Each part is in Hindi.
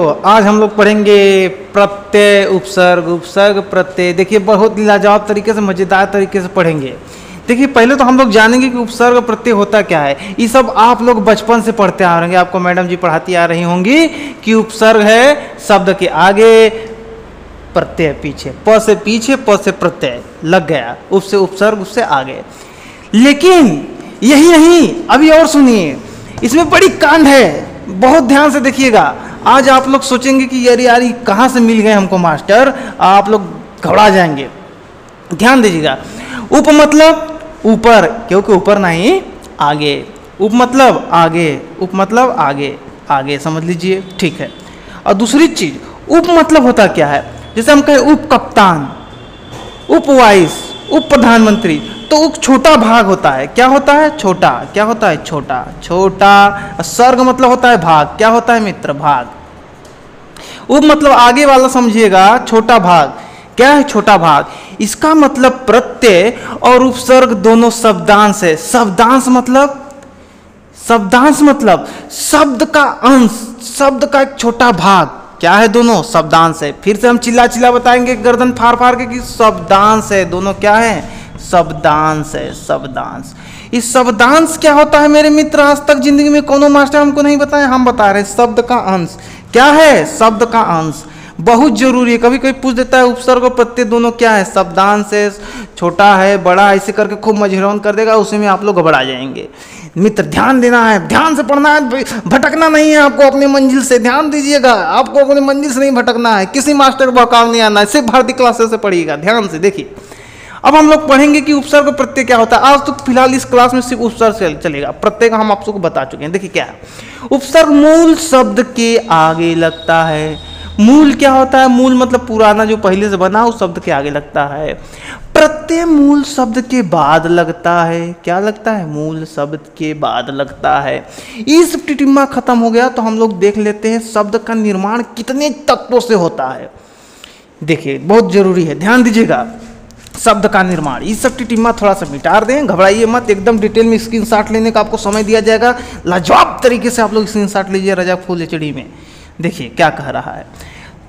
आज हम लोग पढ़ेंगे प्रत्यय, उपसर्ग, उपसर्ग, प्रत्यय। देखिए बहुत लाजवाब तरीके से, मज़ेदार तरीके से पढ़ेंगे। देखिए पहले तो हम लोग जानेंगे कि उपसर्ग और प्रत्यय होता क्या है। ये सब आप लोग बचपन से पढ़ते आ रहे हैं, आपको मैडम जी पढ़ाती आ रही होंगी कि उपसर्ग है शब्द के आगे, प्रत्यय पीछे, प से पीछे, प से प्रत्यय लग गया, उप से उपसर्ग, उससे आगे। लेकिन यही नहीं, अभी और सुनिए, इसमें बड़ी कांड है, बहुत ध्यान से देखिएगा। आज आप लोग सोचेंगे कि यार यार ये कहाँ से मिल गए हमको मास्टर, आप लोग घबरा जाएंगे। ध्यान दीजिएगा। उप मतलब ऊपर, क्योंकि ऊपर नहीं आगे। उप मतलब आगे, उप मतलब आगे, आगे समझ लीजिए, ठीक है। और दूसरी चीज, उप मतलब होता क्या है, जैसे हम कहें उप कप्तान, उप वाइस, उप प्रधानमंत्री, तो उप छोटा भाग होता है। क्या होता है? छोटा। क्या होता है? छोटा। छोटा। सर्ग मतलब होता है भाग। क्या होता है मित्र? भाग। उप मतलब आगे वाला समझिएगा, छोटा भाग। क्या है? छोटा भाग। इसका मतलब प्रत्यय और उपसर्ग दोनों शब्दांश है। शब्दांश मतलब, शब्दांश मतलब शब्द का अंश, शब्द का एक छोटा भाग। क्या है? दोनों शब्दांश है। फिर से हम चिल्ला चिल्ला बताएंगे, गर्दन फाड़ फाड़ के, कि शब्दांश है, दोनों क्या है? शब्दांश है, शब्दांश। इस शब्दांश क्या होता है मेरे मित्र? आज तक जिंदगी में कोनो मास्टर हमको नहीं बताया, हम बता रहे हैं। शब्द का अंश। क्या है? शब्द का अंश। बहुत जरूरी है। कभी कभी पूछ देता है उपसर्ग और प्रत्यय दोनों क्या है? शब्दांश है, छोटा है, बड़ा, ऐसे करके खूब मजहरौन कर देगा, उसी में आप लोग घबरा जाएंगे। मित्र ध्यान देना है, ध्यान से पढ़ना है, भटकना नहीं है आपको अपनी मंजिल से। ध्यान दीजिएगा, आपको अपनी मंजिल से नहीं भटकना है, किसी मास्टर को बहकाव नहीं आना है, सिर्फ भारतीय क्लासेस से पढ़िएगा। ध्यान से देखिए, अब हम लोग पढ़ेंगे कि उपसर्ग और प्रत्यय क्या होता है। आज तो फिलहाल इस क्लास में सिर्फ उपसर्ग चलेगा, प्रत्यय का हम आप सबको बता चुके हैं। देखिए क्या है, उपसर्ग मूल शब्द के आगे लगता है। मूल क्या होता है? मूल मतलब पुराना जो पहले से बना उस शब्द के आगे लगता है। प्रत्यय मूल शब्द के बाद लगता है। क्या लगता है? मूल शब्द के बाद लगता है। इस टिटिम्मा खत्म हो गया तो हम लोग देख लेते हैं शब्द का निर्माण कितने तत्वों से होता है। देखिए बहुत जरूरी है, ध्यान दीजिएगा। शब्द का निर्माण, ये सब टिटिम्मा थोड़ा सा मिटा दें, घबराइए मत, एकदम डिटेल में स्क्रीनशॉट लेने का आपको समय दिया जाएगा। लाजवाब तरीके से आप लोग स्क्रीनशॉट लीजिए रजा फुल एचडी में। देखिए क्या कह रहा है,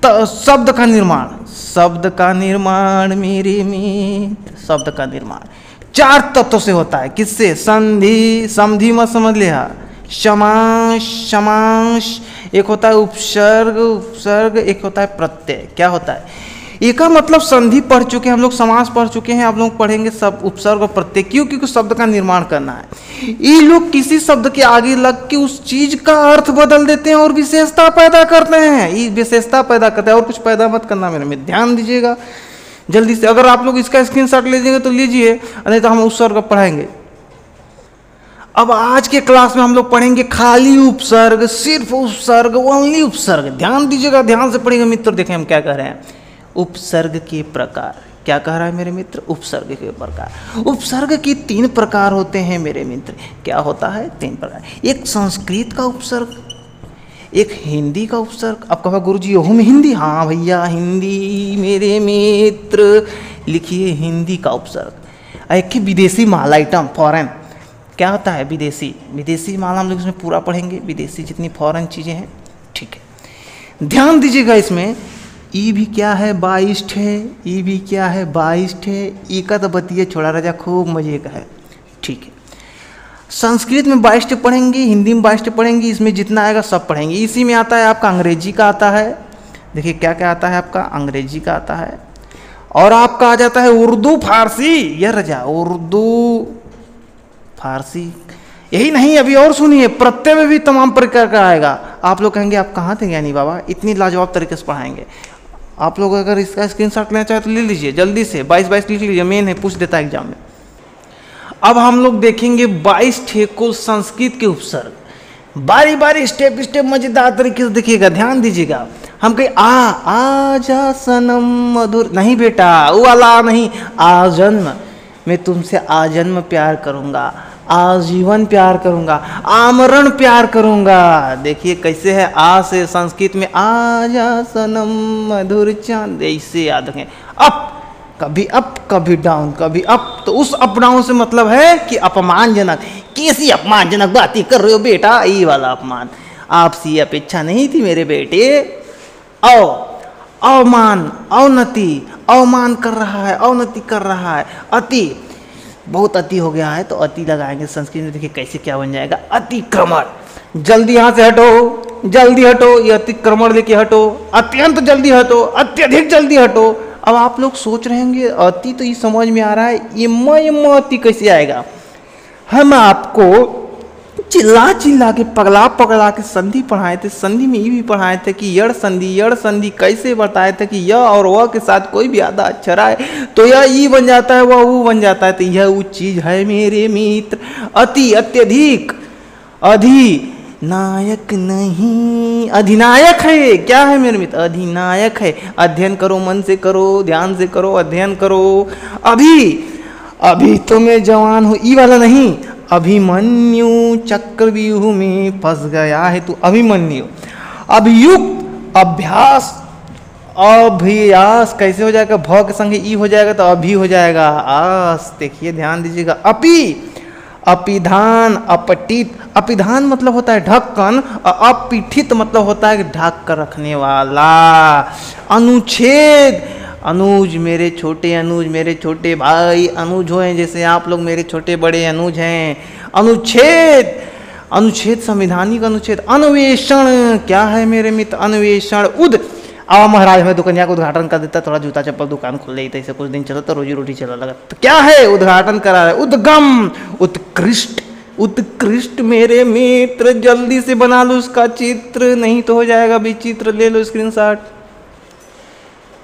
तो शब्द का निर्माण, शब्द का निर्माण मेरे मित्र, शब्द का निर्माण 4 तत्वों से होता है। किससे? संधि, समधि मत समझ लिया, समास, समास, एक होता है उपसर्ग, उपसर्ग, एक होता है प्रत्यय। क्या होता है? एक का मतलब संधि पढ़ चुके हैं हम लोग, समास पढ़ चुके हैं, आप लोग पढ़ेंगे सब उपसर्ग और प्रत्यय। क्यों? क्योंकि शब्द का निर्माण करना है। ये लोग किसी शब्द के आगे लग के उस चीज का अर्थ बदल देते हैं और विशेषता पैदा करते हैं। ये विशेषता पैदा करते हैं, और कुछ पैदा मत करना मेरे में, ध्यान दीजिएगा जल्दी से। अगर आप लोग इसका स्क्रीनशॉट लीजिएगा तो लीजिए, नहीं तो हम उपसर्ग पढ़ाएंगे। अब आज के क्लास में हम लोग पढ़ेंगे खाली उपसर्ग, सिर्फ उपसर्ग, ओनली उपसर्ग। ध्यान दीजिएगा, ध्यान से पढ़ेंगे मित्र। देखें हम क्या कह रहे हैं, उपसर्ग के प्रकार। क्या कह रहा है मेरे मित्र? उपसर्ग के प्रकार। उपसर्ग के 3 प्रकार होते हैं मेरे मित्र। क्या होता है? 3 प्रकार। एक संस्कृत का उपसर्ग, एक हिंदी का उपसर्ग। अब कहा गुरुजी ओहू में हिंदी? हाँ भैया हिंदी मेरे मित्र, लिखिए हिंदी का उपसर्ग। एक विदेशी माल आइटम, फॉरेन। क्या होता है? विदेशी, विदेशी माल हम लोग इसमें पूरा पढ़ेंगे, विदेशी जितनी फॉरेन चीज़ें हैं। ठीक है, ध्यान दीजिएगा। इसमें ई भी क्या है? 22 है। ई भी क्या है? 22 है। ई का तो बतिए छोड़ा रजा, खूब मजे का है। ठीक है, संस्कृत में 22 पढ़ेंगे, हिंदी में 22 पढ़ेंगे, इसमें जितना आएगा सब पढ़ेंगे। इसी में आता है आपका अंग्रेजी का आता है। देखिए क्या क्या आता है आपका? अंग्रेजी का आता है, और आपका आ जाता है उर्दू, फारसी। यह रजा उर्दू, फारसी। यही नहीं, अभी और सुनिए, प्रत्यय में भी तमाम प्रकार का आएगा। आप लोग कहेंगे आप कहाँ थे ज्ञानी बाबा, इतनी लाजवाब तरीके से पढ़ाएंगे। आप लोग अगर इसका स्क्रीनशॉट लेना चाहे तो ले लीजिए जल्दी से, 22 लिख लीजिए, मेन है, पूछ देता है एग्जाम में। अब हम लोग देखेंगे 22 कुल संस्कृत के उपसर्ग, बारी बारी स्टेप स्टेप मजेदार तरीके से देखिएगा, ध्यान दीजिएगा। हम कहीं आजा सनम मधुर, नहीं बेटा वो वाला नहीं, आजन्म, मैं तुमसे आजन्म प्यार करूंगा, आजीवन प्यार करूंगा, आमरण प्यार करूंगा। देखिए कैसे है, आ से संस्कृत में आजा सनम मधुर चांद, ऐसे याद रखें। अप, कभी अप कभी डाउन, कभी अप, तो उस अप डाउन से मतलब है कि अपमानजनक, कैसी अपमानजनक बातें कर रहे हो बेटा, ये वाला अपमान। आपसी अपेक्षा नहीं थी मेरे बेटे, अवमान, अवनति, अवमान कर रहा है, अवनति कर रहा है। अति, बहुत अति हो गया है तो अति लगाएंगे संस्कृत में, देखिए कैसे क्या बन जाएगा, अतिक्रमण। जल्दी यहाँ से हटो, जल्दी हटो, ये अतिक्रमण लेके हटो, अत्यंत जल्दी हटो, अत्यधिक जल्दी हटो। अब आप लोग सोच रहे होंगे अति तो ये समझ में आ रहा है, ये अति कैसे आएगा। हम आपको चिल्ला चिल्ला के पगला पगला के संधि पढ़ाए थे, संधि में ये भी पढ़ाए थे कि यड़ संधि कैसे बताए थे कि य और व के साथ कोई भी आधा अक्षर आए तो यह ई बन जाता है, वह ऊ बन जाता है। तो यह वो चीज है मेरे मित्र, अति, अत्यधिक, अधिनायक नहीं, अधिनायक है। क्या है मेरे मित्र, अधिनायक है। अध्ययन करो, मन से करो, ध्यान से करो, अध्ययन करो। अभी तो मैं जवान हूँ, ई वाला नहीं, अभिमन्यु चक्रव्यूह में फंस गया है तू, अभिमन्यु। अभियुक्त, अभ्यास, अभ्यास कैसे हो जाएगा, भ के संग ई हो जाएगा तो अभी हो जाएगा आस। देखिए ध्यान दीजिएगा। अपिधान, अपटित, अपिधान मतलब होता है ढक्कन, और अपीठित मतलब होता है ढक कर रखने वाला। अनुच्छेद, अनुज, मेरे छोटे अनुज, मेरे छोटे भाई अनुज हैं, जैसे आप लोग मेरे छोटे बड़े अनुज हैं। अनुच्छेद, अनुच्छेद संविधानिक अनुच्छेद। अन्वेषण, क्या है मेरे मित्र, अन्वेषण। अब महाराज मैं दुकानिया को उद्घाटन कर देता, थोड़ा जूता चप्पल दुकान खुल रही थी, ऐसे कुछ दिन चला तो रोजी रोटी चला लगा, तो क्या है, उद्घाटन करा है। उद्गम, उत्कृष्ट, उत्कृष्ट मेरे मित्र, जल्दी से बना लो उसका चित्र, नहीं तो हो जाएगा विचित्र। ले लो स्क्रीनशॉट।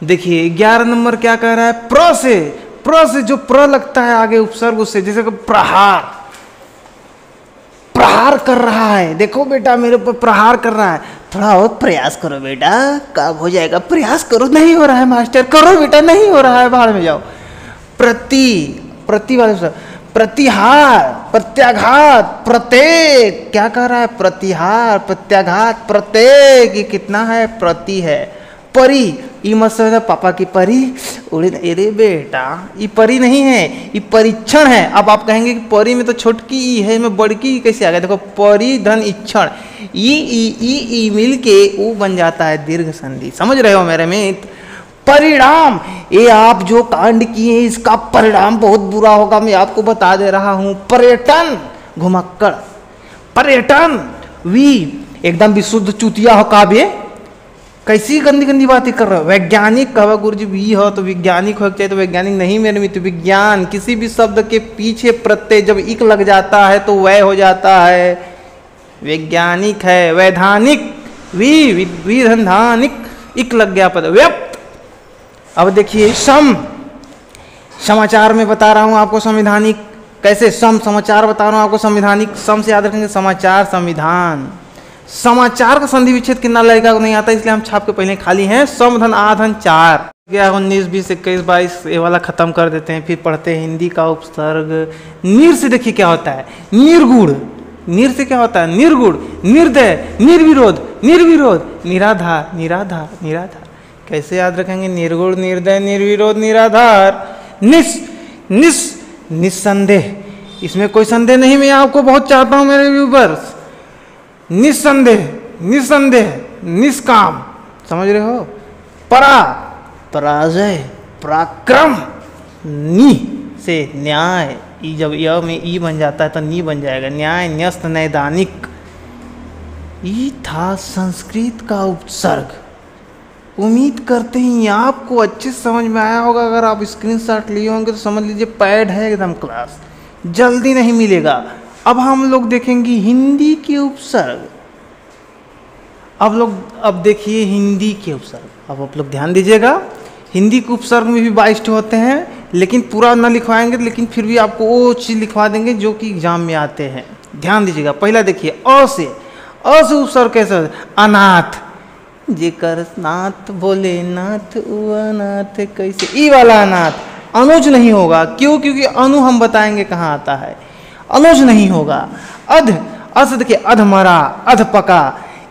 देखिए 11 नंबर क्या कह रहा है, प्र से जो प्र लगता है आगे उपसर्ग उससे, जैसे कि प्रहार, प्रहार कर रहा है। देखो बेटा मेरे ऊपर प्रहार कर रहा है, थोड़ा और प्रयास करो बेटा, कब हो जाएगा, प्रयास करो। नहीं हो रहा है मास्टर, करो बेटा, नहीं हो रहा है, बाहर में जाओ। प्रति वाले, प्रतिहार, प्रत्याघात, प्रत्येक, क्या कह रहा है, प्रतिहार, प्रत्याघात, प्रत्येक, ये कितना है, प्रति है। परी, ये मत समझना पापा की परी उड़े, अरे बेटा ये परी नहीं है, ये परीक्षण है। अब आप कहेंगे कि परी में तो छोटकी ई है, में बड़की कैसे आ गया। देखो परी धन इक्षण, ई मिल के ऊ बन जाता है दीर्घ संधि। समझ रहे हो मेरे मित्र। परिणाम, ये आप जो कांड किए इसका परिणाम बहुत बुरा होगा, मैं आपको बता दे रहा हूं। पर्यटन, घुमक्कड़, पर्यटन। वी, एकदम विशुद्ध चुतिया हो काव्य, कैसी गंदी गंदी बातें कर रहे हो। वैज्ञानिक कहा गुरु जी, वी हो तो वैज्ञानिक हो चाहिए, तो वैज्ञानिक नहीं मेरे मित्र। विज्ञान, किसी भी शब्द के पीछे प्रत्यय जब इक लग जाता है तो वह हो जाता है वैज्ञानिक है। वैधानिक, विधानिक, इक लग गया पद, व्यक्त। अब देखिए सम, समाचार में बता रहा हूं आपको संविधानिक, कैसे सम, समाचार बता रहा हूं आपको संविधानिक। सम से याद रखेंगे समाचार, संविधान। समाचार का संधि विच्छेद कितना लगेगा नहीं आता, इसलिए हम छाप के पहले खाली हैं। सम धन आ धन 4 गया, 19 20 21 22 ये वाला खत्म कर देते हैं, फिर पढ़ते हैं हिंदी का उपसर्ग। निर से देखिए क्या होता है, निर्गुण। निर से क्या होता है, निर्गुण। निर्दय, निर्विरोध, निर्विरोध, निराधार, निराधार, निराधार। कैसे याद रखेंगे, निर्गुण, निर्दय, निर्विरोध, निराधार। निस्संदेह, इसमें कोई संदेह नहीं, मैं आपको बहुत चाहता हूं मेरे व्यूवर्स। निस्संदेह, निष्काम, समझ रहे हो। पराजय, पराक्रम। नी से न्याय, ई जब य में ई बन जाता है तो नी बन जाएगा, न्याय, न्यस्त, नैदानिक। ई था संस्कृत का उपसर्ग। उम्मीद करते हैं आपको अच्छे से समझ में आया होगा। अगर आप स्क्रीनशॉट लिए होंगे तो समझ लीजिए पैड है एकदम क्लास, जल्दी नहीं मिलेगा। अब हम लोग देखेंगे हिंदी के उपसर्ग। अब देखिए हिंदी के उपसर्ग। अब आप लोग ध्यान दीजिएगा, हिंदी के उपसर्ग में भी 22 होते हैं, लेकिन पूरा ना लिखवाएंगे, लेकिन फिर भी आपको वो चीज़ लिखवा देंगे जो कि एग्जाम में आते हैं। ध्यान दीजिएगा। पहला देखिए अ से उपसर्ग कैसे होता है, अनाथ, जेकर नाथ बोले नाथ अनाथ, कैसे ई वाला अनाथ। अनुज नहीं होगा, क्यों, क्योंकि अनु हम बताएंगे कहाँ आता है, अनुज नहीं होगा। अध, अस देखिए अधमरा, अधपका,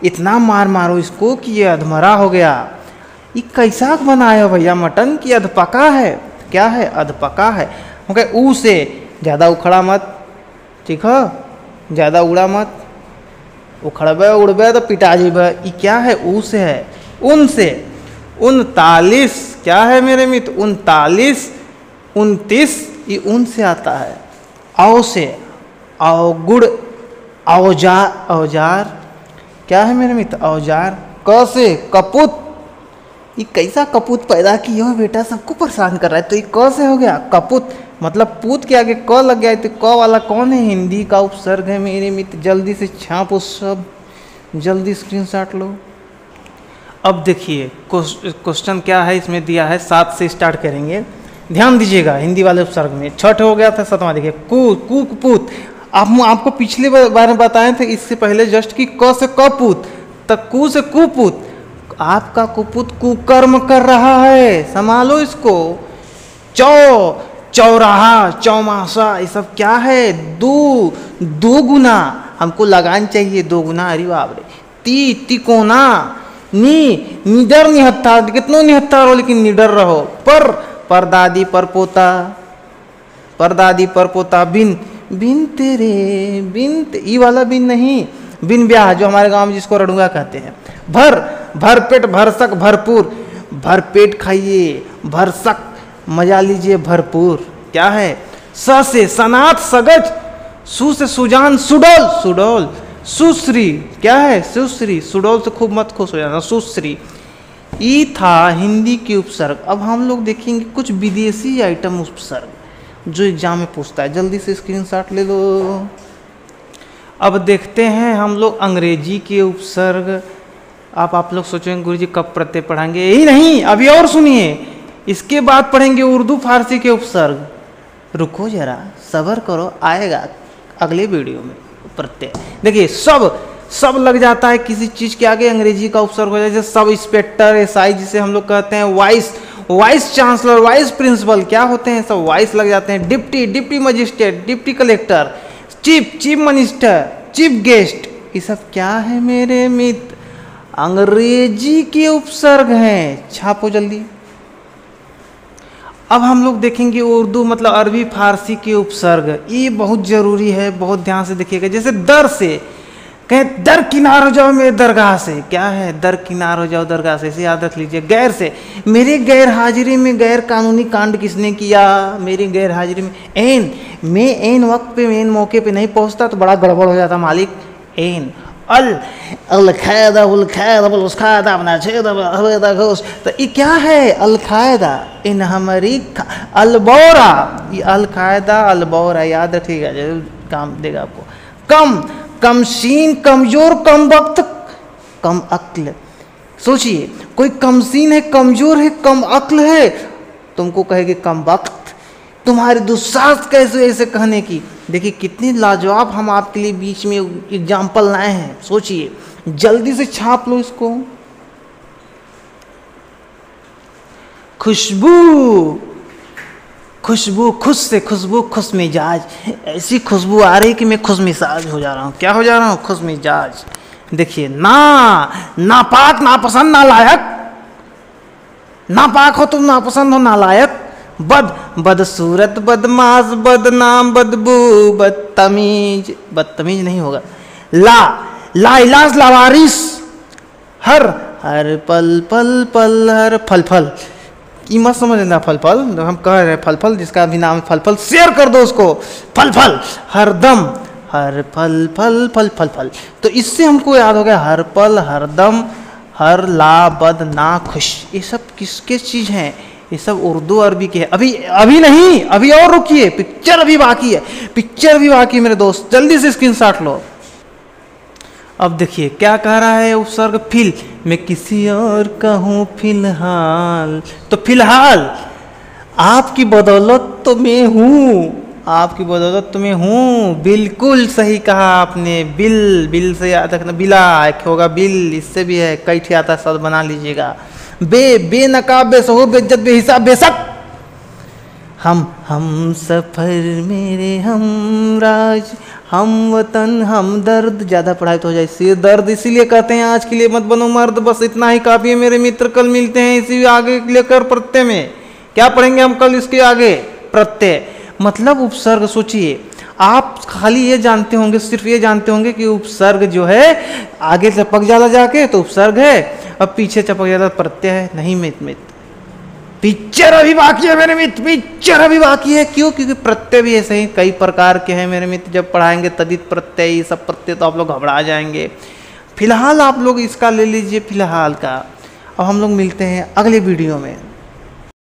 इतना मार मारो इसको कि ये अधमरा हो गया। ये कैसा बनाया भैया, मटन की अधपका है, क्या है, अधपका है। ओके, ऊ से ज़्यादा उखड़ा मत, ठीक है, ज़्यादा उड़ा मत, उखड़बे उड़बे तो पिटा जेबे। ये क्या है, ऊ से है। उन से 39, क्या है मेरे मित्र? 39, 29, ये उन से आता है। औ से अवगुण, औजार, औजार क्या है मेरे मित्र? औजार। क से कपूत, ये कैसा कपूत पैदा किया हो बेटा, सबको परेशान कर रहा है। तो ये क से हो गया कपूत, मतलब पूत के आगे क लग गया। तो क वाला कौन है? हिंदी का उपसर्ग है मेरे मित्र। जल्दी से छापो सब, जल्दी स्क्रीनशॉट लो। अब देखिए क्वेश्चन क्या है इसमें दिया है, 7 से स्टार्ट करेंगे, ध्यान दीजिएगा। हिंदी वाले उपसर्ग में छठ हो गया था, 7वां देखिए कू, कुपूत। आपको पिछले बार में बताए थे इससे पहले जस्ट कि क से कपूत, तक कू से कुपूत। आपका कुपूत कुकर्म कर रहा है, संभालो इसको। चौराहा, चौमासा, ये सब क्या है? दो गुना, हमको लगान चाहिए 2 गुना। अरे बाप रे। तिकोना, निडर निहत्था, कितनो निहत्था रहो लेकिन निडर रहो। परदादी परपोता, परदादी परपोता। बिन तेरे, ई वाला बिन नहीं, बिन ब्याह जो हमारे गांव में जिसको रड़ुआ कहते हैं। भर पेट, भरसक, भरपूर। भर पेट खाइए, भरसक मजा लीजिए, भरपूर। क्या है? स से सनात, सगज। सु से सुजान, सुडौल। सुश्री, क्या है? सुश्री। सुडौल से खूब मत खुश हो जाना, सुश्री। ई था हिंदी के उपसर्ग। अब हम लोग देखेंगे कुछ विदेशी आइटम उपसर्ग जो एग्जाम में पूछता है। जल्दी से स्क्रीनशॉट ले लो। अब देखते हैं हम लोग अंग्रेजी के उपसर्ग। आप लोग सोचेंगे गुरुजी कब प्रत्यय पढ़ाएंगे? यही नहीं, अभी और सुनिए, इसके बाद पढ़ेंगे उर्दू फारसी के उपसर्ग। रुको जरा, सब्र करो, आएगा अगले वीडियो में प्रत्यय। देखिए सब लग जाता है किसी चीज के आगे, अंग्रेजी का उपसर्ग हो जाए। जैसे सब इंस्पेक्टर, एसआई जिसे हम लोग कहते हैं, वाइस चांसलर, वाइस प्रिंसिपल, क्या होते हैं? सब वाइस लग जाते हैं। Deputy magistrate, deputy collector, chief minister, chief guest, ये सब क्या है मेरे मित्र? अंग्रेजी के उपसर्ग हैं। छापो जल्दी। अब हम लोग देखेंगे उर्दू मतलब अरबी फारसी के उपसर्ग। ये बहुत जरूरी है, बहुत ध्यान से देखिएगा। जैसे दर से कहें दर किनार हो जाओ मेरे दरगाह से, क्या है? दर किनार हो जाओ दरगाह से, इसे याद रख लीजिए। गैर से, मेरे गैर हाजिरी में गैर कानूनी कांड किसने किया? मेरी गैर हाजिरी में। मैं एन वक्त पे, एन मौके पे नहीं पहुंचता तो बड़ा गड़बड़ हो जाता मालिक। एन अलकायदा, तो ये क्या है? अलकायदा, इन हमारी अलबौरा, ये अलकायदा अलबौरा, याद रखिएगा, जरूर काम देगा आपको। कमसीन, कमजोर, कम वक्त, कम अक्ल। सोचिए, कोई कमसीन है, कमजोर है, कम अक्ल है, तुमको कहेगी कम वक्त। तुम्हारी दुस्साहस कैसे ऐसे कहने की? देखिए कितनी लाजवाब हम आपके लिए बीच में एग्जाम्पल लाए हैं। सोचिए, जल्दी से छाप लो इसको। खुशबू, खुश से खुशबू, खुश मिजाज। ऐसी खुशबू आ रही कि मैं खुश मिजाज हो जा रहा हूँ। क्या हो जा रहा हूँ? खुश मिजाज। देखिए नापाक, नापसंद, नालायक। नापाक हो तुम, नापसंद हो, नालायक। बदसूरत, बदमाश, बदनाम, बदबू, बदतमीज। बदतमीज नहीं होगा। लाइलाज, लावारिस। हर पल हर फल। ये मत समझना फल हम कह रहे हैं फल जिसका भी नाम है फल, शेयर कर दो उसको। फल हरदम, हर फल। तो इससे हमको याद हो गया हर पल, हरदम, हर ला, बद, ना, खुश। ये सब किसके चीज हैं? ये सब उर्दू अरबी के हैं। अभी नहीं, अभी और रुकिए, पिक्चर अभी बाकी है मेरे दोस्त। जल्दी से स्क्रीनशॉट लो। अब देखिए क्या कह रहा है उपसर्ग? फिल, मैं किसी और का हूँ फिलहाल। तो फिलहाल आपकी बदौलत तो मैं हूँ, बिल्कुल सही कहा आपने। बिल से याद रखना, बिला एक होगा, बिल इससे भी है, कई ठे आता शब्द बना लीजिएगा। बेनकाब, बेसहूर, बेइज्जत, बेहिसाब, बेशक। हम सफर मेरे हमराज, हम वतन, हम दर्द। ज़्यादा पढ़ाई तो हो जाए, सिर दर्द इसीलिए कहते हैं आज के लिए मत बनो मर्द। बस इतना ही काफ़ी है मेरे मित्र। कल मिलते हैं इसी आगे लेकर प्रत्यय में। क्या पढ़ेंगे हम कल इसके आगे? प्रत्यय मतलब उपसर्ग। सोचिए आप खाली ये जानते होंगे, सिर्फ ये जानते होंगे कि उपसर्ग जो है आगे चपक जाला जाके तो उपसर्ग है, और पीछे चपक जाला प्रत्यय है। नहीं मित, पिक्चर अभी बाकी है मेरे मित्र, पिक्चर अभी बाकी है। क्यों? क्योंकि प्रत्यय भी ऐसे ही कई प्रकार के हैं मेरे मित्र। जब पढ़ाएंगे तदित प्रत्यय, ये सब प्रत्यय तो आप लोग घबरा जाएंगे। फिलहाल आप लोग इसका ले लीजिए फिलहाल का। अब हम लोग मिलते हैं अगले वीडियो में।